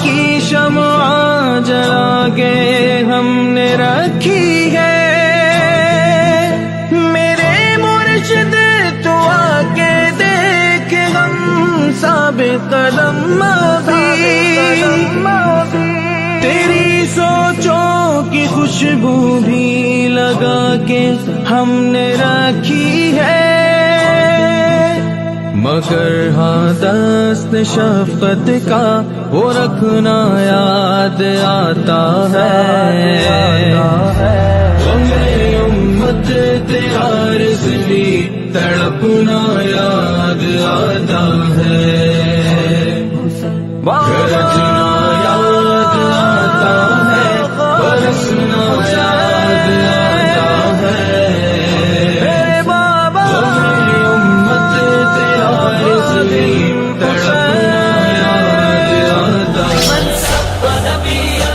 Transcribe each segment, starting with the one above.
کی شمع جلا کے ہم نے رکھی ہے، میرے مرشد تو آ کے دیکھ ہم ثابت قدم بھی، تیری سوچوں کی خوشبو بھی لگا کے ہم نے رکھی ہے، مگر ہاں دست شفقت کا وہ رکھنا یاد آتا ہے، میری امت تیرا رضلی تڑپنا یاد آتا ہے، گرجنا یاد آتا ہے، برسنا یاد آتا ہے، میری امت تیرا رضلی تڑپنا یاد آتا ہے۔ من سب نبیا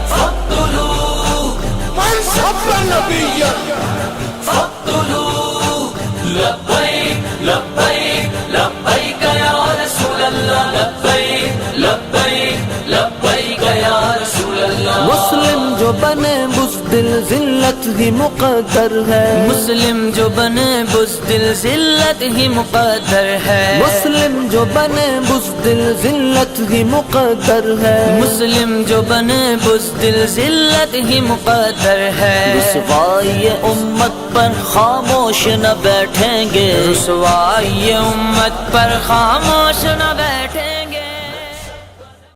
فاقتلوه، من سب نبیا فاقتلوه، لبیک لبیک لبیک یا رسول اللہ، لبیک لبیک لبیک یا رسول اللہ۔ مسلم جو بنے بزدل ذلت ہی مقدر ہے، مسلم جو بنے بزدل ذلت ہی مقدر ہے، مسلم جو بنے بزدل ذلت ہی مقدر ہے، مسلم جو بنے بزدل ذلت ہی مقدر ہے، رسوائی امت پر خاموش نہ بیٹھیں گے، رسوائی امت پر خاموش نہ بیٹھے